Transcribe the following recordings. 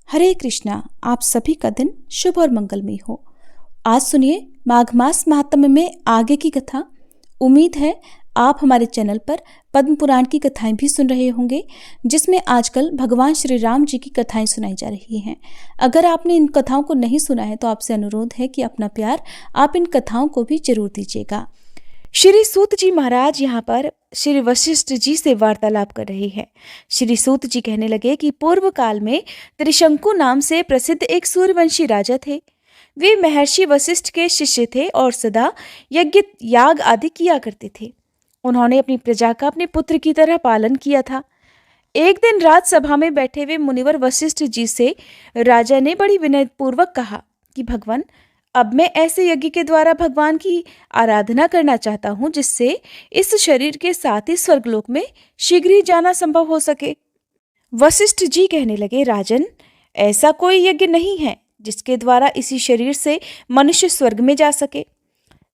हरे कृष्णा। आप सभी का दिन शुभ और मंगलमय हो। आज सुनिए माघ मास महात्म्य में आगे की कथा। उम्मीद है आप हमारे चैनल पर पद्म पुराण की कथाएं भी सुन रहे होंगे, जिसमें आजकल भगवान श्री राम जी की कथाएं सुनाई जा रही हैं। अगर आपने इन कथाओं को नहीं सुना है तो आपसे अनुरोध है कि अपना प्यार आप इन कथाओं को भी जरूर दीजिएगा। श्री सूत जी महाराज यहाँ पर श्री वशिष्ठ जी से वार्तालाप कर रहे हैं। श्री सूत जी कहने लगे कि पूर्व काल में त्रिशंकु नाम से प्रसिद्ध एक सूर्यवंशी राजा थे। वे महर्षि वशिष्ठ के शिष्य थे और सदा यज्ञ याग आदि किया करते थे। उन्होंने अपनी प्रजा का अपने पुत्र की तरह पालन किया था। एक दिन राजसभा में बैठे हुए मुनिवर वशिष्ठ जी से राजा ने बड़ी विनयपूर्वक कहा कि भगवान, अब मैं ऐसे यज्ञ के द्वारा भगवान की आराधना करना चाहता हूँ जिससे इस शरीर के साथ ही स्वर्गलोक में शीघ्र ही जाना संभव हो सके। वशिष्ठ जी कहने लगे, राजन, ऐसा कोई यज्ञ नहीं है जिसके द्वारा इसी शरीर से मनुष्य स्वर्ग में जा सके।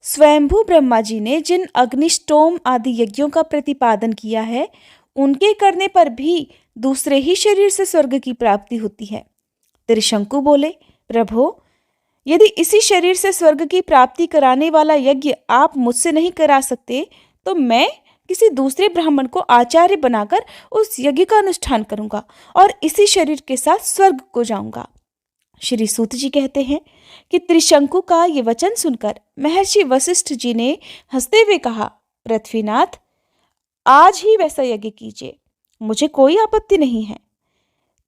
स्वयंभू ब्रह्मा जी ने जिन अग्निष्टोम आदि यज्ञों का प्रतिपादन किया है, उनके करने पर भी दूसरे ही शरीर से स्वर्ग की प्राप्ति होती है। त्रिशंकु बोले, प्रभो, यदि इसी शरीर से स्वर्ग की प्राप्ति कराने वाला यज्ञ आप मुझसे नहीं करा सकते तो मैं किसी दूसरे ब्राह्मण को आचार्य बनाकर उस यज्ञ का अनुष्ठान करूंगा और इसी शरीर के साथ स्वर्ग को जाऊंगा। श्री सूत जी कहते हैं कि त्रिशंकु का ये वचन सुनकर महर्षि वशिष्ठ जी ने हंसते हुए कहा, पृथ्वीनाथ, आज ही वैसा यज्ञ कीजिए, मुझे कोई आपत्ति नहीं है।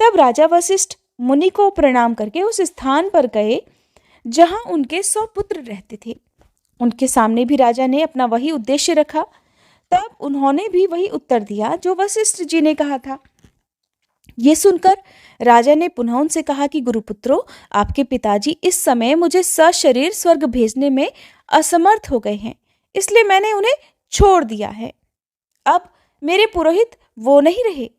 तब राजा वशिष्ठ मुनि को प्रणाम करके उस स्थान पर गए जहां उनके 100 पुत्र रहते थे। उनके सामने भी राजा ने अपना वही उद्देश्य रखा। तब उन्होंने भी वही उत्तर दिया जो वशिष्ठ जी ने कहा था। ये सुनकर राजा ने पुनः उनसे कहा कि गुरुपुत्रो, आपके पिताजी इस समय मुझे सशरीर स्वर्ग भेजने में असमर्थ हो गए हैं, इसलिए मैंने उन्हें छोड़ दिया है। अब मेरे पुरोहित वो नहीं रहे,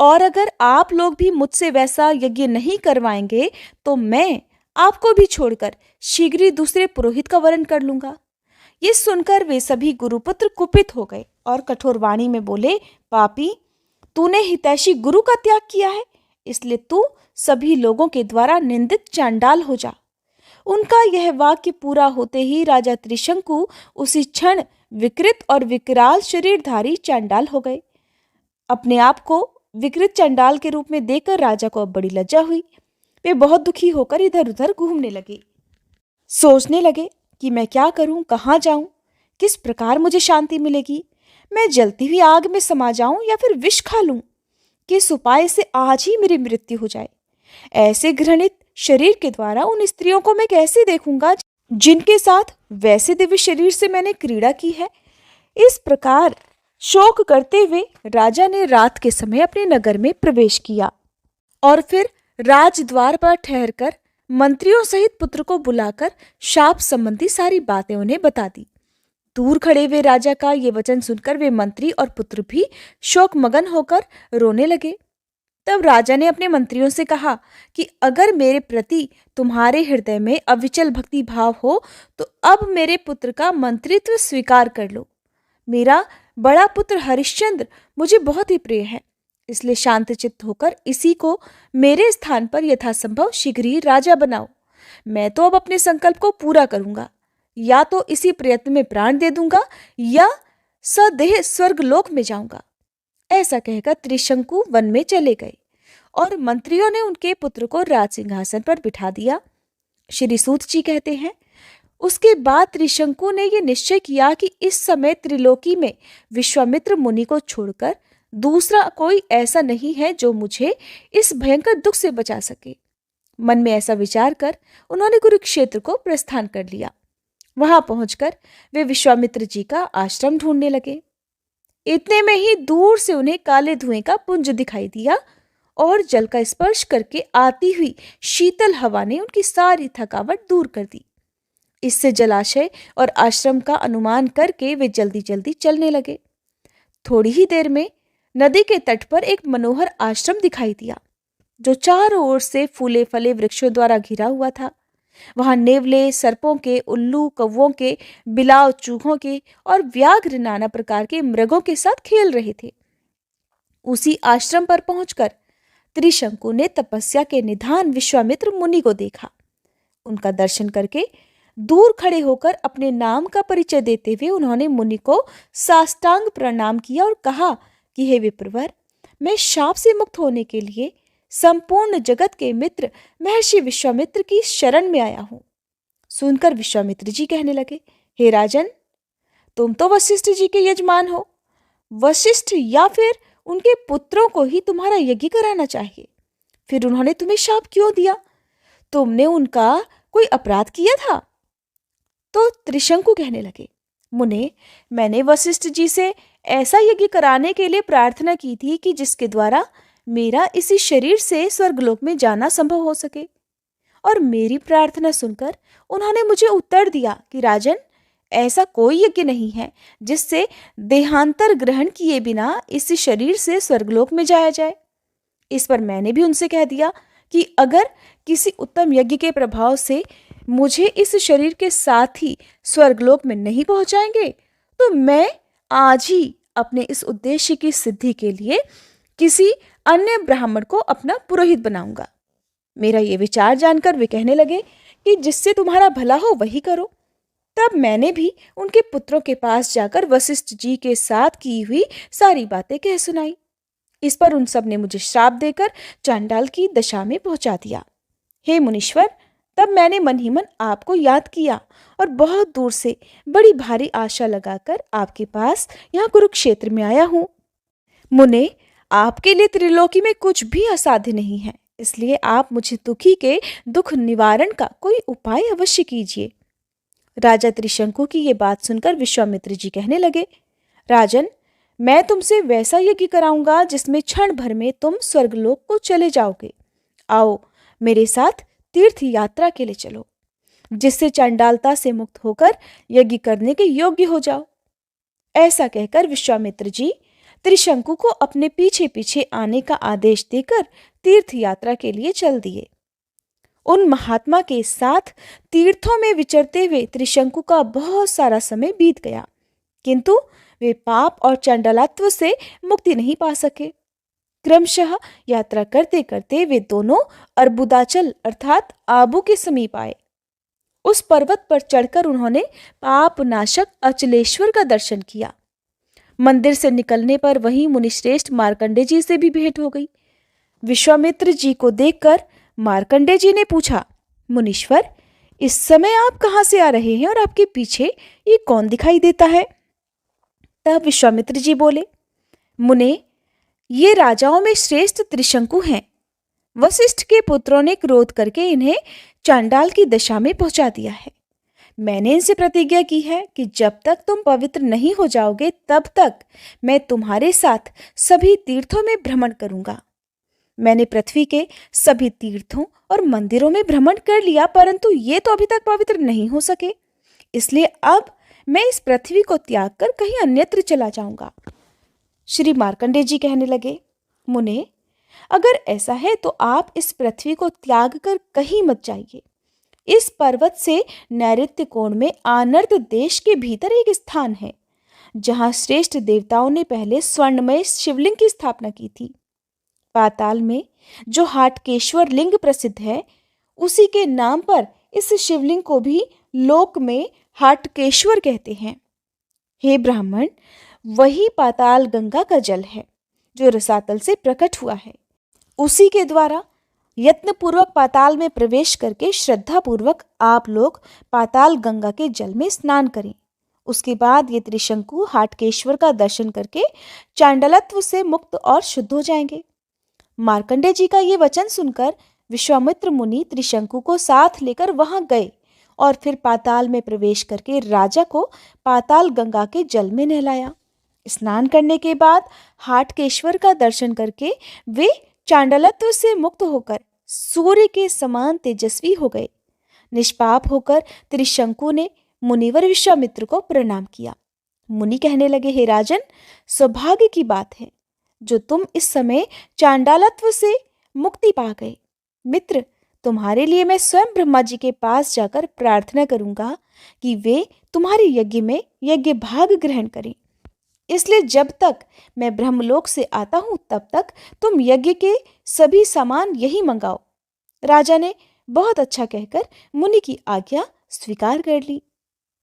और अगर आप लोग भी मुझसे वैसा यज्ञ नहीं करवाएंगे तो मैं आपको भी छोड़कर शीघ्र ही दूसरे पुरोहित का वरण कर लूंगा। ये सुनकर वे सभी गुरुपुत्र कुपित हो गए और कठोर वाणी में बोले, पापी, तूने हितैषी गुरु का त्याग किया है, इसलिए तू सभी लोगों के द्वारा निंदित चांडाल हो जा। उनका यह वाक्य पूरा होते ही राजा त्रिशंकु उसी क्षण विकृत और विकराल शरीरधारी चांडाल हो गए। अपने आप को विकृत चांडाल के रूप में देखकर राजा को अब बड़ी लज्जा हुई। वे बहुत दुखी होकर इधर उधर घूमने लगे। सोचने लगे कि मैं क्या करूं, कहाँ जाऊं, किस प्रकार मुझे शांति मिलेगी। मैं जलती हुई आग में समा जाऊं या फिर विष खा लूं, किस उपाय से आज ही मेरी मृत्यु हो जाए। ऐसे घृणित शरीर के द्वारा उन स्त्रियों को मैं कैसे देखूंगा जिनके साथ वैसे दिव्य शरीर से मैंने क्रीड़ा की है। इस प्रकार शोक करते हुए राजा ने रात के समय अपने नगर में प्रवेश किया और फिर राजद्वार पर ठहरकर मंत्रियों सहित पुत्र को बुलाकर शाप संबंधी सारी बातें उन्हें बता दी। दूर खड़े हुए राजा का ये वचन सुनकर वे मंत्री और पुत्र भी शोकमगन होकर रोने लगे। तब राजा ने अपने मंत्रियों से कहा कि अगर मेरे प्रति तुम्हारे हृदय में अविचल भक्ति भाव हो तो अब मेरे पुत्र का मंत्रित्व स्वीकार कर लो। मेरा बड़ा पुत्र हरिश्चंद्र मुझे बहुत ही प्रिय है, इसलिए शांतचित्त होकर इसी को मेरे स्थान पर यथासंभव शीघ्र ही राजा बनाओ। मैं तो अब अपने संकल्प को पूरा करूंगा, या तो इसी प्रयत्न में प्राण दे दूंगा या सदेह स्वर्ग लोक में जाऊंगा। ऐसा कहकर त्रिशंकु वन में चले गए और मंत्रियों ने उनके पुत्र को राज सिंहासन पर बिठा दिया। श्री सूत जी कहते हैं, उसके बाद त्रिशंकु ने यह निश्चय किया कि इस समय त्रिलोकी में विश्वामित्र मुनि को छोड़कर दूसरा कोई ऐसा नहीं है जो मुझे इस भयंकर दुख से बचा सके। मन में ऐसा विचार कर उन्होंने कुरुक्षेत्र को प्रस्थान कर लिया। वहां पहुंचकर वे विश्वामित्र जी का आश्रम ढूंढने लगे। इतने में ही दूर से उन्हें काले धुएं का पुंज दिखाई दिया और जल का स्पर्श करके आती हुई शीतल हवा ने उनकी सारी थकावट दूर कर दी। इससे जलाशय और आश्रम का अनुमान करके वे जल्दी जल्दी चलने लगे। थोड़ी ही देर में नदी के तट पर एक मनोहर आश्रम दिखाई दिया जो चारों ओर से फूले फले वृक्षों द्वारा घिरा हुआ था। वहां नेवले, सर्पों के, उल्लू, कौवों के, बिलाव, चूहों के और व्याघ्र नाना प्रकार के मृगों के साथ खेल रहे थे। उसी आश्रम पर पहुंचकर त्रिशंकु ने तपस्या के निधान विश्वामित्र मुनि को देखा। उनका दर्शन करके दूर खड़े होकर अपने नाम का परिचय देते हुए उन्होंने मुनि को साष्टांग प्रणाम किया और कहा कि हे विप्रवर, मैं शाप से मुक्त होने के लिए संपूर्ण जगत के मित्र महर्षि विश्वामित्र की शरण में आया हूं। सुनकर विश्वामित्र जी कहने लगे, हे राजन, तुम तो वशिष्ठ जी के यजमान हो। वशिष्ठ या फिर उनके पुत्रों को ही तुम्हारा यज्ञ कराना चाहिए। फिर उन्होंने तुम्हें शाप क्यों दिया? तुमने उनका कोई अपराध किया था? तो त्रिशंकु कहने लगे, मुने, मैंने वशिष्ठ जी से ऐसा यज्ञ कराने के लिए प्रार्थना की थी कि जिसके द्वारा मेरा इसी शरीर से स्वर्गलोक में जाना संभव हो सके। और मेरी प्रार्थना सुनकर उन्होंने मुझे उत्तर दिया कि राजन, ऐसा कोई यज्ञ नहीं है जिससे देहांतर ग्रहण किए बिना इसी शरीर से स्वर्गलोक में जाया जाए। इस पर मैंने भी उनसे कह दिया कि अगर किसी उत्तम यज्ञ के प्रभाव से मुझे इस शरीर के साथ ही स्वर्गलोक में नहीं पहुंचाएंगे तो मैं आज ही अपने इस उद्देश्य की सिद्धि के लिए किसी अन्य ब्राह्मण को अपना पुरोहित बनाऊंगा। मेरा ये विचार जानकर वे कहने लगे कि जिससे तुम्हारा भला हो वही करो। तब मैंने भी उनके पुत्रों के पास जाकर वशिष्ठ जी के साथ की हुई सारी बातें कह सुनाई। इस पर उन सब ने मुझे श्राप देकर चांडाल की दशा में पहुंचा दिया। हे मुनीश्वर, तब मैंने मन ही मन आपको याद किया और बहुत दूर से बड़ी भारी आशा लगाकर आपके पास यहाँ कुरुक्षेत्र में आया हूँ। मुने, आपके लिए त्रिलोकी में कुछ भी असाध्य नहीं है, इसलिए आप मुझे दुखी के दुख निवारण का कोई उपाय अवश्य कीजिए। राजा त्रिशंकु की ये बात सुनकर विश्वामित्र जी कहने लगे, राजन, मैं तुमसे वैसा यज्ञ कराऊंगा जिसमें क्षण भर में तुम स्वर्गलोक को चले जाओगे। आओ मेरे साथ तीर्थ यात्रा के लिए चलो, जिससे चंडालता से मुक्त होकर यज्ञ करने के योग्य हो जाओ। ऐसा कहकर विश्वामित्र जी त्रिशंकु को अपने पीछे पीछे आने का आदेश देकर तीर्थ यात्रा के लिए चल दिए। उन महात्मा के साथ तीर्थों में विचरते हुए त्रिशंकु का बहुत सारा समय बीत गया, किंतु वे पाप और चंडालत्व से मुक्ति नहीं पा सके। क्रमशः यात्रा करते करते वे दोनों अर्बुदाचल अर्थात आबू के समीप आए। उस पर्वत पर चढ़कर उन्होंने पाप नाशक अचलेश्वर का दर्शन किया। मंदिर से निकलने पर वहीं मुनिश्रेष्ठ मार्कंडे जी से भी भेंट हो गई। विश्वामित्र जी को देखकर मार्कंडे जी ने पूछा, मुनीश्वर, इस समय आप कहाँ से आ रहे हैं और आपके पीछे ये कौन दिखाई देता है? तब विश्वामित्र जी बोले, मुने, ये राजाओं में श्रेष्ठ त्रिशंकु हैं। वशिष्ठ के पुत्रों ने क्रोध करके इन्हें चांडाल की दशा में पहुंचा दिया है। मैंने इनसे प्रतिज्ञा की है कि जब तक तुम पवित्र नहीं हो जाओगे तब तक मैं तुम्हारे साथ सभी तीर्थों में भ्रमण करूंगा। मैंने पृथ्वी के सभी तीर्थों और मंदिरों में भ्रमण कर लिया, परंतु ये तो अभी तक पवित्र नहीं हो सके, इसलिए अब मैं इस पृथ्वी को त्याग कर कहीं अन्यत्र चला जाऊंगा। श्री मार्कंडे जी कहने लगे, मुने, अगर ऐसा है तो आप इस पृथ्वी को त्याग कर कहीं मत जाइए। इस पर्वत से नैऋत्य कोण में आनर्त देश के भीतर एक स्थान है जहां श्रेष्ठ देवताओं ने पहले स्वर्णमय शिवलिंग की स्थापना की थी। पाताल में जो हाटकेश्वर लिंग प्रसिद्ध है, उसी के नाम पर इस शिवलिंग को भी लोक में हाटकेश्वर कहते हैं। हे ब्राह्मण, वही पाताल गंगा का जल है जो रसातल से प्रकट हुआ है। उसी के द्वारा यत्नपूर्वक पाताल में प्रवेश करके श्रद्धापूर्वक आप लोग पाताल गंगा के जल में स्नान करें। उसके बाद ये त्रिशंकु हाटकेश्वर का दर्शन करके चांडालत्व से मुक्त और शुद्ध हो जाएंगे। मार्कंडे जी का ये वचन सुनकर विश्वामित्र मुनि त्रिशंकु को साथ लेकर वहां गए और फिर पाताल में प्रवेश करके राजा को पाताल गंगा के जल में नहलाया। स्नान करने के बाद हाटकेश्वर का दर्शन करके वे चांडालत्व से मुक्त होकर सूर्य के समान तेजस्वी हो गए। निष्पाप होकर त्रिशंकु ने मुनिवर विश्वामित्र को प्रणाम किया। मुनि कहने लगे, हे राजन, सौभाग्य की बात है जो तुम इस समय चांडालत्व से मुक्ति पा गए। मित्र, तुम्हारे लिए मैं स्वयं ब्रह्मा जी के पास जाकर प्रार्थना करूंगा कि वे तुम्हारे यज्ञ में यज्ञ भाग ग्रहण करें। इसलिए जब तक मैं ब्रह्मलोक से आता हूं तब तक तुम यज्ञ के सभी सामान यही मंगाओ। राजा ने बहुत अच्छा कहकर मुनि की आज्ञा स्वीकार कर ली।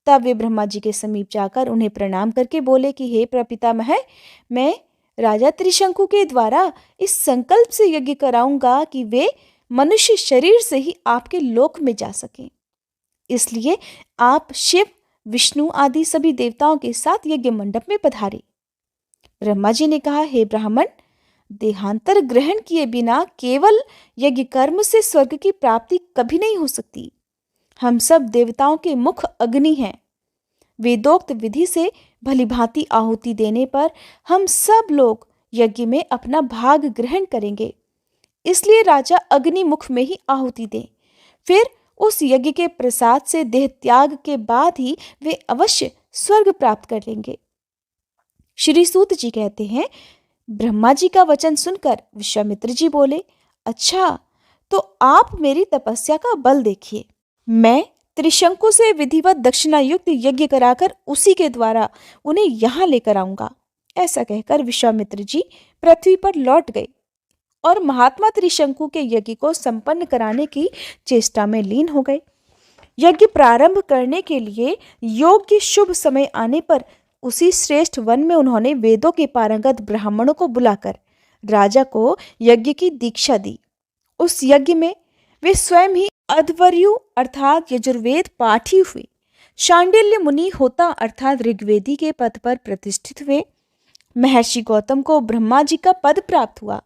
तब वे ब्रह्मा जी के समीप जाकर उन्हें प्रणाम करके बोले कि हे प्रपितामह, मैं राजा त्रिशंकु के द्वारा इस संकल्प से यज्ञ कराऊंगा कि वे मनुष्य शरीर से ही आपके लोक में जा सकें। इसलिए आप शिव, विष्णु आदि सभी देवताओं के साथ यज्ञ मंडप में पधारे। ब्रह्मा जी ने कहा, हे ब्राह्मण, देहांतर ग्रहण किए बिना केवल यज्ञ कर्म से स्वर्ग की प्राप्ति कभी नहीं हो सकती। हम सब देवताओं के मुख अग्नि हैं। वेदोक्त विधि से भलीभांति आहुति देने पर हम सब लोग यज्ञ में अपना भाग ग्रहण करेंगे। इसलिए राजा अग्नि मुख में ही आहुति दें। फिर उस यज्ञ के प्रसाद से देह त्याग के बाद ही वे अवश्य स्वर्ग प्राप्त कर लेंगे। श्री सूत जी कहते हैं, ब्रह्मा जी का वचन सुनकर विश्वामित्र जी बोले, अच्छा, तो आप मेरी तपस्या का बल देखिए। मैं त्रिशंकु से विधिवत दक्षिणा युक्त यज्ञ कराकर उसी के द्वारा उन्हें यहाँ लेकर आऊंगा। ऐसा कहकर विश्वामित्र जी पृथ्वी पर लौट गए और महात्मा त्रिशंकु के यज्ञ को संपन्न कराने की चेष्टा में लीन हो गए। यज्ञ प्रारंभ करने के लिए योग्य शुभ समय आने पर उसी श्रेष्ठ वन में उन्होंने वेदों के पारंगत ब्राह्मणों को बुलाकर राजा को यज्ञ की दीक्षा दी। उस यज्ञ में वे स्वयं ही अध्वर्यु अर्थात यजुर्वेद पाठी हुए। शांडिल्य मुनि होता अर्थात ऋग्वेदी के पद पर प्रतिष्ठित हुए। महर्षि गौतम को ब्रह्मा जी का पद प्राप्त हुआ।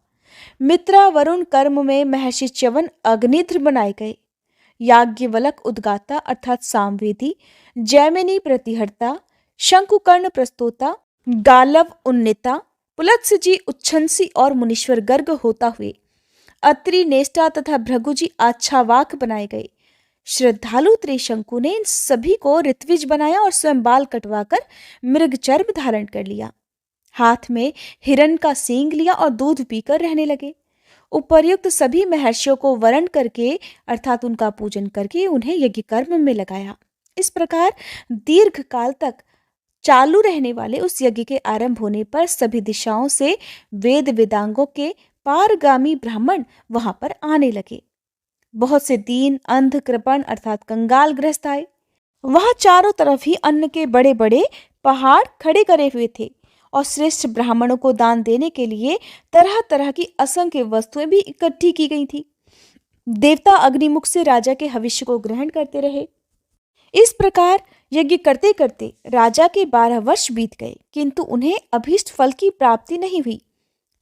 मित्रा वरुण कर्म में महर्षि च्यवन अग्निध्र बनाए गए। याज्ञवल्क उद्गाता अर्थात सामवेदी, जैमिनी प्रतिहर्ता, शंकुकर्ण प्रस्तोता, गालव उन्नेता, पुलत्स्य जी उच्छंसी और मुनीश्वर गर्ग होता हुए अत्रि, नेष्टा तथा भृगु जी आच्छावाक बनाए गए। श्रद्धालु त्रिशंकु ने इन सभी को ऋत्विज बनाया और स्वयं बाल कटवाकर मृग चर्म धारण कर लिया। हाथ में हिरण का सींग लिया और दूध पीकर रहने लगे। उपर्युक्त सभी महर्षियों को वरण करके अर्थात उनका पूजन करके उन्हें यज्ञ कर्म में लगाया। इस प्रकार दीर्घ काल तक चालू रहने वाले उस यज्ञ के आरंभ होने पर सभी दिशाओं से वेद वेदांगों के पारगामी ब्राह्मण वहां पर आने लगे। बहुत से दीन, अंध, कृपण अर्थात कंगाल गृहस्थ आए। वहां चारों तरफ ही अन्न के बड़े बड़े पहाड़ खड़े करे हुए थे और श्रेष्ठ ब्राह्मणों को दान देने के लिए तरह तरह की असंख्य वस्तुएं भी इकट्ठी की गई थी। देवता अग्निमुख से राजा के हविष्य को ग्रहण करते रहे। इस प्रकार यज्ञ करते करते राजा के 12 वर्ष बीत गए, किंतु उन्हें अभीष्ट फल की प्राप्ति नहीं हुई।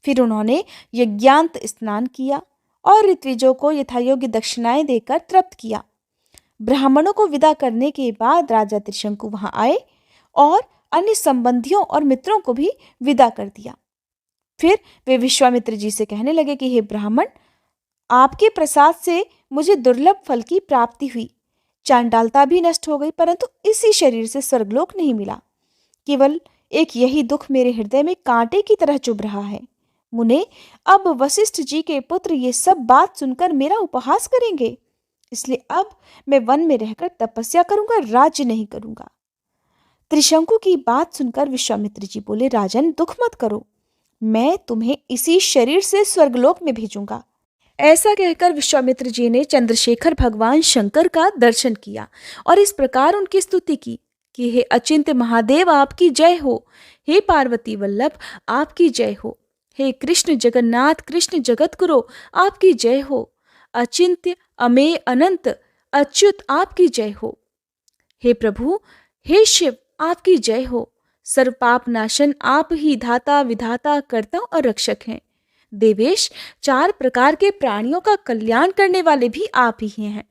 फिर उन्होंने यज्ञांत स्नान किया और ऋत्विजों को यथायोग्य दक्षिणाएं देकर तृप्त किया। ब्राह्मणों को विदा करने के बाद राजा त्रिशंकु वहां आए और अन्य संबंधियों और मित्रों को भी विदा कर दिया। फिर वे विश्वामित्र जी से कहने लगे कि हे ब्राह्मण, आपके प्रसाद से मुझे दुर्लभ फल की प्राप्ति हुई। चांडालता भी नष्ट हो गई, परंतु इसी शरीर से स्वर्गलोक नहीं मिला। केवल एक यही दुख मेरे हृदय में कांटे की तरह चुभ रहा है। मुने, अब वशिष्ठ जी के पुत्र ये सब बात सुनकर मेरा उपहास करेंगे, इसलिए अब मैं वन में रहकर तपस्या करूंगा, राज्य नहीं करूंगा। त्रिशंकु की बात सुनकर विश्वामित्र जी बोले, राजन, दुख मत करो, मैं तुम्हें इसी शरीर से स्वर्गलोक में भेजूंगा। ऐसा कहकर विश्वामित्र जी ने चंद्रशेखर भगवान शंकर का दर्शन किया और इस प्रकार उनकी स्तुति की कि हे अचिंत्य महादेव, आपकी जय हो। हे पार्वती वल्लभ, आपकी जय हो। हे कृष्ण जगन्नाथ, कृष्ण जगत गुरु, आपकी जय हो। अचिंत्य अमेय अनंत अच्युत, आपकी जय हो। हे प्रभु, हे शिव, आपकी जय हो। सर्व पाप नाशन, आप ही धाता, विधाता, कर्ता और रक्षक हैं। देवेश, 4 प्रकार के प्राणियों का कल्याण करने वाले भी आप ही हैं।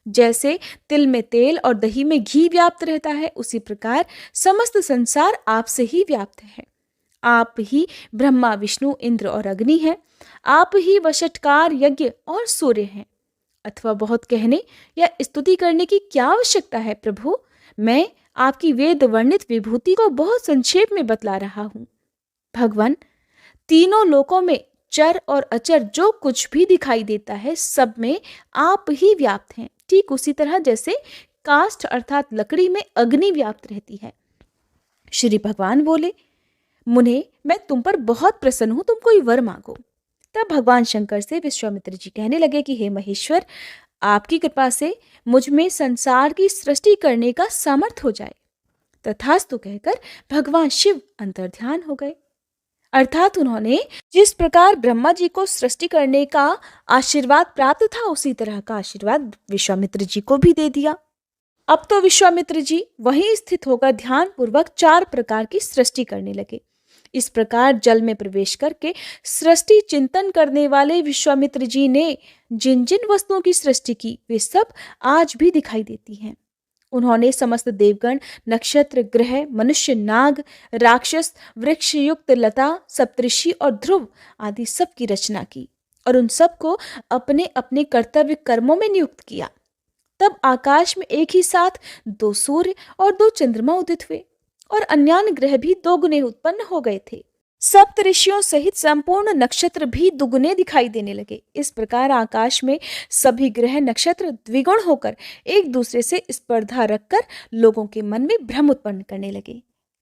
जैसे तिल में तेल और दही में घी व्याप्त रहता है, उसी प्रकार समस्त संसार आपसे ही व्याप्त है। आप ही ब्रह्मा, विष्णु, इंद्र और अग्नि हैं। आप ही वषटकार, यज्ञ और सूर्य हैं। अथवा बहुत कहने या स्तुति करने की क्या आवश्यकता है प्रभु? मैं आपकी वेद वर्णित विभूति को बहुत संक्षेप में बतला रहा हूं। भगवान, तीनों लोकों में चर और अचर जो कुछ भी दिखाई देता है, सब में आप ही व्याप्त हैं। ठीक उसी तरह जैसे काष्ठ अर्थात लकड़ी में अग्नि व्याप्त रहती है। श्री भगवान बोले, मुने, मैं तुम पर बहुत प्रसन्न हूं, तुम कोई वर मांगो। तब भगवान शंकर से विश्वामित्र जी कहने लगे कि हे महेश्वर, आपकी कृपा से मुझ में संसार की सृष्टि करने का सामर्थ्य हो जाए। तथास्तु कहकर भगवान शिव अंतर्ध्यान हो गए। अर्थात उन्होंने जिस प्रकार ब्रह्मा जी को सृष्टि करने का आशीर्वाद प्राप्त था, उसी तरह का आशीर्वाद विश्वामित्र जी को भी दे दिया। अब तो विश्वामित्र जी वहीं स्थित होकर ध्यान पूर्वक 4 प्रकार की सृष्टि करने लगे। इस प्रकार जल में प्रवेश करके सृष्टि चिंतन करने वाले विश्वामित्र जी ने जिन जिन वस्तुओं की सृष्टि की, वे सब आज भी दिखाई देती हैं। उन्होंने समस्त देवगण, नक्षत्र, ग्रह, मनुष्य, नाग, राक्षस, वृक्ष युक्त लता, सप्तऋषि और ध्रुव आदि सब की रचना की और उन सबको अपने अपने कर्तव्य कर्मों में नियुक्त किया। तब आकाश में एक ही साथ 2 सूर्य और 2 चंद्रमा उदित हुए और अन्यान्य ग्रह भी 2 गुने उत्पन्न हो गए थे। सप्त ऋषियों सहित संपूर्ण नक्षत्र भी दुगुने दिखाई देने लगे। इस प्रकार आकाश में सभी ग्रह नक्षत्र द्विगुण होकर एक दूसरे से स्पर्धा रखकर लोगों के मन में भ्रम उत्पन्न करने लगे।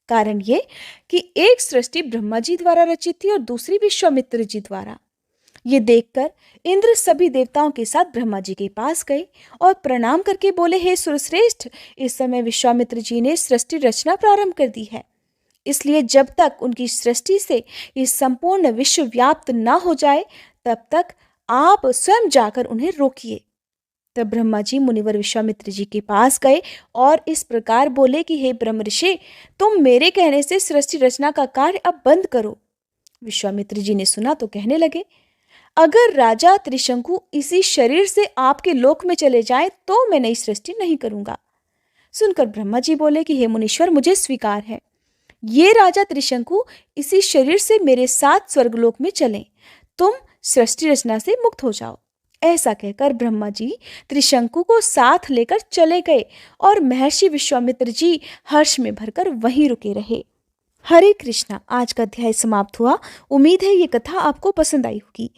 कारण ये कि एक सृष्टि ब्रह्मा जी द्वारा रचित थी और दूसरी विश्वामित्र जी द्वारा। ये देखकर इंद्र सभी देवताओं के साथ ब्रह्मा जी के पास गए और प्रणाम करके बोले, हे सुरश्रेष्ठ, इस समय विश्वामित्र जी ने सृष्टि रचना प्रारंभ कर दी है, इसलिए जब तक उनकी सृष्टि से ये संपूर्ण विश्व व्याप्त ना हो जाए, तब तक आप स्वयं जाकर उन्हें रोकिए। तब ब्रह्मा जी मुनिवर विश्वामित्र जी के पास गए और इस प्रकार बोले कि हे ब्रह्म ऋषि, तुम मेरे कहने से सृष्टि रचना का कार्य अब बंद करो। विश्वामित्र जी ने सुना तो कहने लगे, अगर राजा त्रिशंकु इसी शरीर से आपके लोक में चले जाएं, तो मैं नई सृष्टि नहीं करूंगा। सुनकर ब्रह्मा जी बोले कि हे मुनीश्वर, मुझे स्वीकार है, ये राजा त्रिशंकु इसी शरीर से मेरे साथ स्वर्गलोक में चलें, तुम सृष्टि रचना से मुक्त हो जाओ। ऐसा कहकर ब्रह्मा जी त्रिशंकु को साथ लेकर चले गए और महर्षि विश्वामित्र जी हर्ष में भरकर वहीं रुके रहे। हरे कृष्णा। आज का अध्याय समाप्त हुआ। उम्मीद है ये कथा आपको पसंद आई होगी।